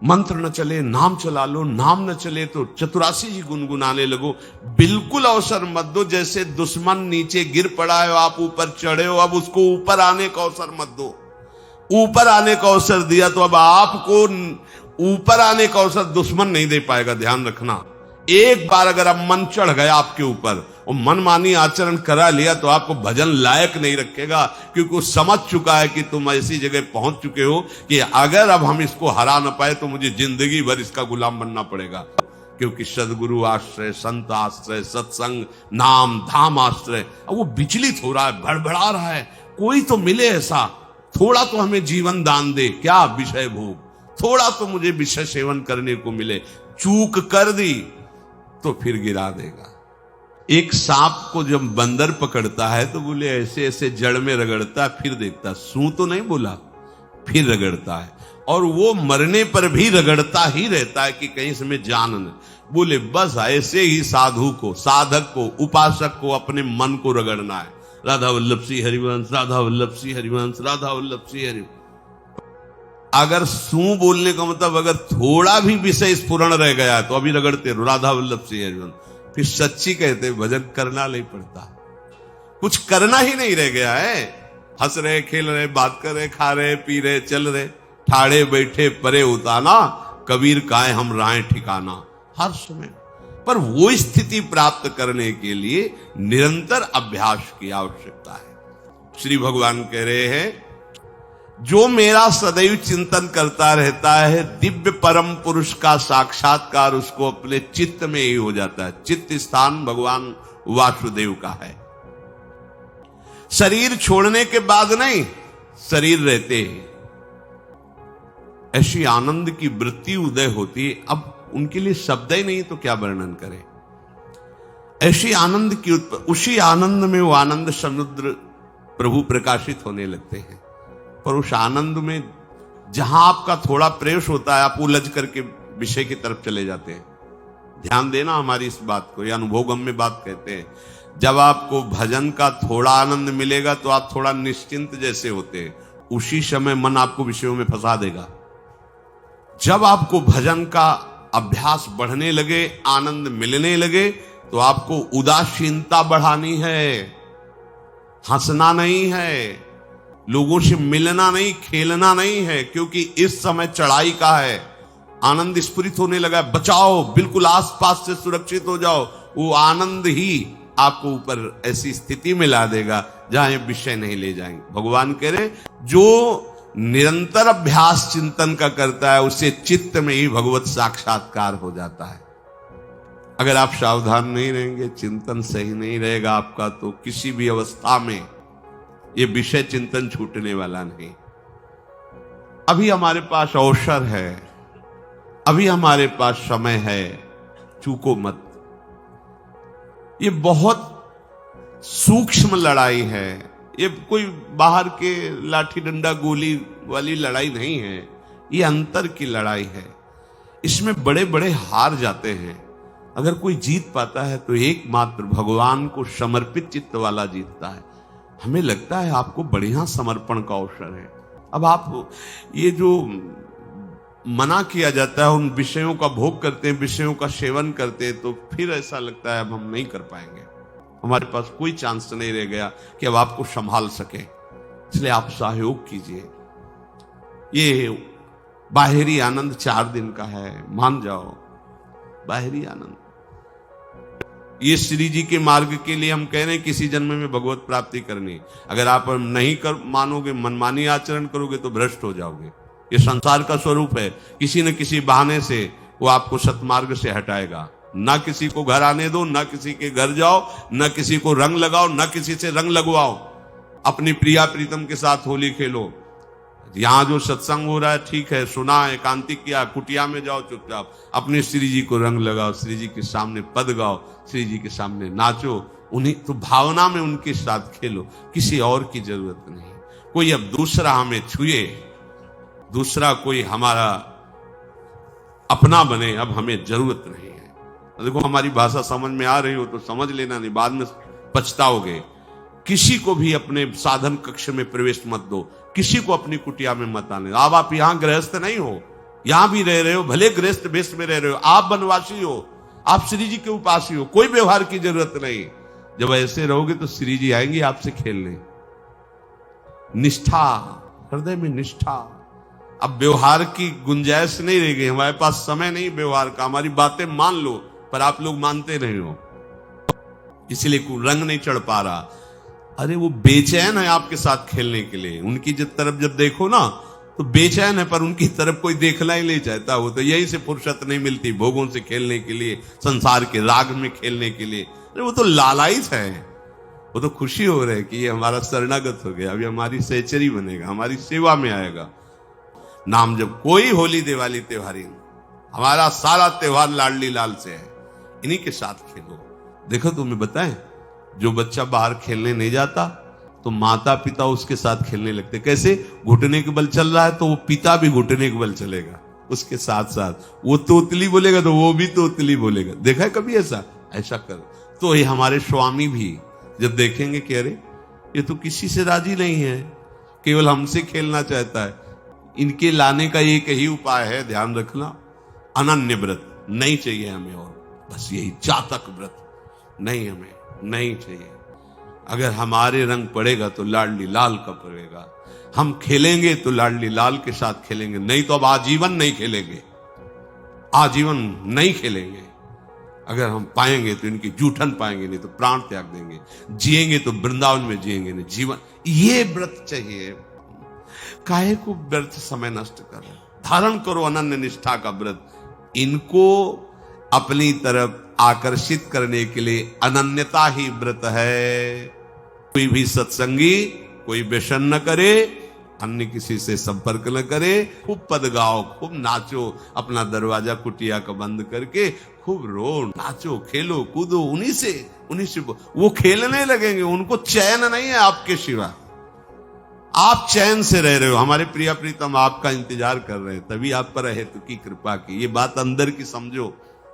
मंत्र न चले नाम चला लो, नाम न चले तो चतुरासी जी गुनगुनाने लगो। बिल्कुल अवसर मत दो। जैसे दुश्मन नीचे गिर पड़ा है, आप ऊपर चढ़े हो, अब उसको ऊपर आने का अवसर मत दो। ऊपर आने का अवसर दिया तो अब आपको ऊपर आने का अवसर दुश्मन नहीं दे पाएगा। ध्यान रखना, एक बार अगर अब मन चढ़ गया आपके ऊपर और मनमानी आचरण करा लिया तो आपको भजन लायक नहीं रखेगा, क्योंकि वो समझ चुका है कि तुम ऐसी जगह पहुंच चुके हो कि अगर अब हम इसको हरा न पाए तो मुझे जिंदगी भर इसका गुलाम बनना पड़ेगा। क्योंकि सदगुरु आश्रय, संत आश्रय, सत्संग, नाम धाम आश्रय, अब वो विचलित हो रहा है, भड़बड़ा रहा है। कोई तो मिले ऐसा, थोड़ा तो हमें जीवन दान दे, क्या विषय भोग, थोड़ा तो मुझे विषय सेवन करने को मिले। चूक कर दी तो फिर गिरा देगा। एक सांप को जब बंदर पकड़ता है तो बोले ऐसे ऐसे जड़ में रगड़ता, फिर देखता, सू तो नहीं बोला, फिर रगड़ता है। और वो मरने पर भी रगड़ता ही रहता है कि कहीं इसमें जान न। बोले बस ऐसे ही साधु को, साधक को, उपासक को अपने मन को रगड़ना है। राधा वल्लभ सिंह हरिवंश, राधा वल्लभ सिंह हरिवंश, राधा वल्लभ सिंह हरिवंश। अगर सू बोलने का मतलब अगर थोड़ा भी विषय स्फुरण रह गया तो अभी रगड़ते रहो, राधा वल्लभ सिंह हरिवंश। फिर सच्ची कहते भजन करना नहीं पड़ता, कुछ करना ही नहीं रह गया है। हंस रहे, खेल रहे, बात कर रहे, खा रहे, पी रहे, चल रहे, ठाड़े बैठे परे उताना, कबीर काहे हम राय ठिकाना। हर समय पर वो स्थिति प्राप्त करने के लिए निरंतर अभ्यास की आवश्यकता है। श्री भगवान कह रहे हैं, जो मेरा सदैव चिंतन करता रहता है, दिव्य परम पुरुष का साक्षात्कार उसको अपने चित्त में ही हो जाता है। चित्त स्थान भगवान वासुदेव का है। शरीर छोड़ने के बाद नहीं, शरीर रहते ही ऐसी आनंद की वृत्ति उदय होती है। अब उनके लिए शब्द ही नहीं तो क्या वर्णन करें। ऐसी आनंद की उसी आनंद में वो आनंद समुद्र प्रभु प्रकाशित होने लगते हैं। पर उस आनंद में जहां आपका थोड़ा प्रवेश होता है, आप उलझ करके विषय की तरफ चले जाते हैं। ध्यान देना हमारी इस बात को, यह अनुभवगम्य बात कहते हैं। जब आपको भजन का थोड़ा आनंद मिलेगा तो आप थोड़ा निश्चिंत जैसे होते हैं, उसी समय मन आपको विषयों में फंसा देगा। जब आपको भजन का अभ्यास बढ़ने लगे, आनंद मिलने लगे, तो आपको उदासीनता बढ़ानी है, हंसना नहीं है, लोगों से मिलना नहीं, खेलना नहीं है, क्योंकि इस समय चढ़ाई का है। आनंद स्फुरित होने लगा, बचाओ, बिल्कुल आसपास से सुरक्षित हो जाओ। वो आनंद ही आपको ऊपर ऐसी स्थिति में ला देगा जहां ये विषय नहीं ले जाएंगे। भगवान कह रहे, जो निरंतर अभ्यास चिंतन का करता है उसे चित्त में ही भगवत साक्षात्कार हो जाता है। अगर आप सावधान नहीं रहेंगे, चिंतन सही नहीं रहेगा आपका, तो किसी भी अवस्था में ये विषय चिंतन छूटने वाला नहीं। अभी हमारे पास अवसर है, अभी हमारे पास समय है, चूको मत। ये बहुत सूक्ष्म लड़ाई है, ये कोई बाहर के लाठी डंडा गोली वाली लड़ाई नहीं है, ये अंतर की लड़ाई है। इसमें बड़े बड़े हार जाते हैं। अगर कोई जीत पाता है तो एकमात्र भगवान को समर्पित चित्त वाला जीतता है। हमें लगता है आपको बढ़िया समर्पण का अवसर है। अब आप ये जो मना किया जाता है, उन विषयों का भोग करते हैं, विषयों का सेवन करते हैं, तो फिर ऐसा लगता है अब हम नहीं कर पाएंगे, हमारे पास कोई चांस नहीं रह गया कि अब आपको संभाल सके। इसलिए आप सहयोग कीजिए। ये बाहरी आनंद 4 दिन का है, मान जाओ, बाहरी आनंद। ये श्री जी के मार्ग के लिए हम कह रहे हैं किसी जन्म में भगवत प्राप्ति करनी। अगर आप नहीं कर मानोगे, मनमानी आचरण करोगे तो भ्रष्ट हो जाओगे। ये संसार का स्वरूप है, किसी न किसी बहाने से वो आपको सतमार्ग से हटाएगा। ना किसी को घर आने दो, ना किसी के घर जाओ, ना किसी को रंग लगाओ, ना किसी से रंग लगवाओ। अपनी प्रिया प्रीतम के साथ होली खेलो। यहां जो सत्संग हो रहा है ठीक है, सुना, एकांतिक किया, कुटिया में जाओ चुपचाप, अपने श्री जी को रंग लगाओ, श्री जी के सामने पद गाओ, श्री जी के सामने नाचो, उन्हीं तो भावना में उनके साथ खेलो। किसी और की जरूरत नहीं। कोई अब दूसरा हमें छुए, दूसरा कोई हमारा अपना बने, अब हमें जरूरत नहीं है। देखो हमारी भाषा समझ में आ रही हो तो समझ लेना, नहीं बाद में पछताओगे। किसी को भी अपने साधन कक्ष में प्रवेश मत दो, किसी को अपनी कुटिया में मत आने। अब आप यहां गृहस्थ नहीं हो, यहां भी रह रहे हो, भले गृहस्थ वेश में रह रहे हो, आप वनवासी हो, आप श्री जी के उपासी हो, कोई व्यवहार की जरूरत नहीं। जब ऐसे रहोगे तो श्री जी आएंगे आपसे खेलने। निष्ठा, हृदय में निष्ठा। अब व्यवहार की गुंजाइश नहीं रह गई, हमारे पास समय नहीं व्यवहार का। हमारी बातें मान लो, पर आप लोग मानते नहीं हो, इसलिए कोई रंग नहीं चढ़ पा रहा। अरे वो बेचैन है आपके साथ खेलने के लिए, उनकी तरफ जब देखो ना तो बेचैन है, पर उनकी तरफ कोई देखना ही नहीं चाहता। वो तो यही से फुर्सत नहीं मिलती भोगों से खेलने के लिए, संसार के राग में खेलने के लिए। अरे वो तो लालायित है, वो तो खुशी हो रहे कि ये हमारा शरणागत हो गया, अभी हमारी सहचरी बनेगा, हमारी सेवा में आएगा। नाम जब कोई होली दिवाली त्योहारी, हमारा सारा त्योहार लाडली लाल से है, इन्हीं के साथ खेलो। देखो तुम्हें बताएं, जो बच्चा बाहर खेलने नहीं जाता तो माता पिता उसके साथ खेलने लगते। कैसे? घुटने के बल चल रहा है तो वो पिता भी घुटने के बल चलेगा उसके साथ साथ। वो तोतली बोलेगा तो वो भी तोतली बोलेगा। देखा है कभी ऐसा? ऐसा कर। तो ये हमारे स्वामी भी जब देखेंगे कि अरे ये तो किसी से राजी नहीं है, केवल हमसे खेलना चाहता है, इनके लाने का एक ही उपाय है, ध्यान रखना, अनन्य व्रत नहीं चाहिए हमें, और बस यही जातक व्रत नहीं, हमें नहीं चाहिए। अगर हमारे रंग पड़ेगा तो लाडली लाल का पड़ेगा, हम खेलेंगे तो लाडली लाल के साथ खेलेंगे, नहीं तो अब आजीवन नहीं खेलेंगे, आजीवन नहीं खेलेंगे। अगर हम पाएंगे तो इनकी जूठन पाएंगे, नहीं तो प्राण त्याग देंगे। जिएंगे तो वृंदावन में जिएंगे, नहीं जीवन। ये व्रत चाहिए। काहे को व्यर्थ समय नष्ट कर रहे? धारण करो अनन्य निष्ठा का व्रत। इनको अपनी तरफ आकर्षित करने के लिए अनन्यता ही व्रत है। कोई भी सत्संगी कोई व्यसन न करे, अन्य किसी से संपर्क न करे, खूब पद गाओ, खूब नाचो, अपना दरवाजा कुटिया का बंद करके खूब रो, नाचो, खेलो, कूदो, उन्हीं से वो खेलने लगेंगे। उनको चैन नहीं है आपके सिवा, आप चैन से रह रहे हो। हमारे प्रिया प्रीतम आपका इंतजार कर रहे हैं, तभी आप पर हेतु की कृपा की। ये बात अंदर की समझो,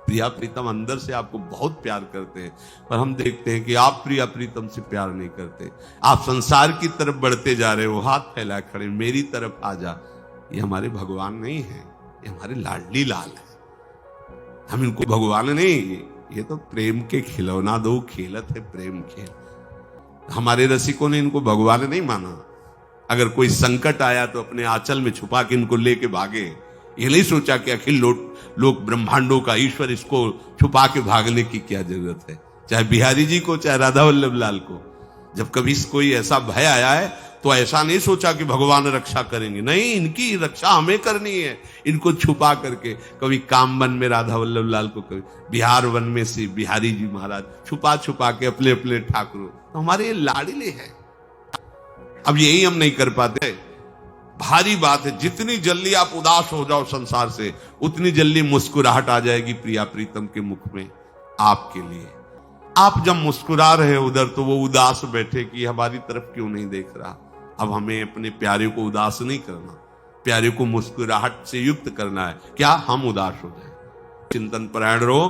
प्रिया प्रीतम अंदर से आपको बहुत प्यार करते हैं, पर हम देखते हैं कि आप प्रिया प्रीतम से प्यार नहीं करते। आप संसार की तरफ बढ़ते जा रहे हो, हाथ फैला खड़े, मेरी तरफ आ जा। ये हमारे भगवान नहीं है, ये हमारे लाडली लाल है। हम इनको भगवान नहीं, ये तो प्रेम के खिलौना दो खेलत है प्रेम खेल। हमारे रसिकों ने इनको भगवान नहीं माना। अगर कोई संकट आया तो अपने आंचल में छुपा के इनको लेके भागे। ये नहीं सोचा कि अखिल लोक ब्रह्मांडों का ईश्वर, इसको छुपा के भागने की क्या जरूरत है। चाहे बिहारी जी को, चाहे राधा वल्लभ लाल को, जब कभी कोई ऐसा भय आया है तो ऐसा नहीं सोचा कि भगवान रक्षा करेंगे, नहीं, इनकी रक्षा हमें करनी है। इनको छुपा करके, कभी काम वन में राधा वल्लभ लाल को, कभी बिहार वन में से बिहारी जी महाराज, छुपा छुपा के अपने अपने ठाकुरों, तो हमारे ये लाडले हैं। अब यही हम नहीं कर पाते, भारी बात है। जितनी जल्दी आप उदास हो जाओ संसार से, उतनी जल्दी मुस्कुराहट आ जाएगी प्रिया प्रीतम के मुख में आपके लिए। आप जब मुस्कुरा रहे हो उधर, तो वो उदास बैठे कि हमारी तरफ क्यों नहीं देख रहा। अब हमें अपने प्यारे को उदास नहीं करना, प्यारे को मुस्कुराहट से युक्त करना है। क्या हम उदास हो जाए? चिंतन परायण रहो,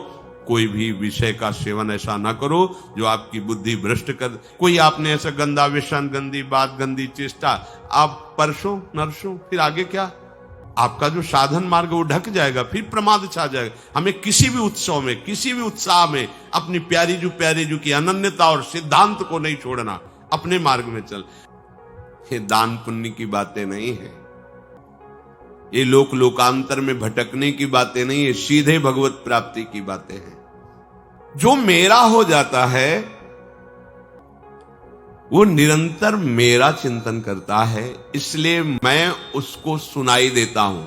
कोई भी विषय का सेवन ऐसा ना करो जो आपकी बुद्धि भ्रष्ट कर। कोई आपने ऐसा गंदा व्यसन, गंदी बात, गंदी चेष्टा, आप परसों नरसों, फिर आगे क्या? आपका जो साधन मार्ग वो ढक जाएगा, फिर प्रमाद छा जाएगा। हमें किसी भी उत्सव में, किसी भी उत्साह में अपनी प्यारी जू की अनन्यता और सिद्धांत को नहीं छोड़ना, अपने मार्ग में चल। ये दान पुण्य की बातें नहीं है, ये लोकांतर में भटकने की बातें नहीं है, सीधे भगवत प्राप्ति की बातें हैं। जो मेरा हो जाता है वो निरंतर मेरा चिंतन करता है, इसलिए मैं उसको सुनाई देता हूं।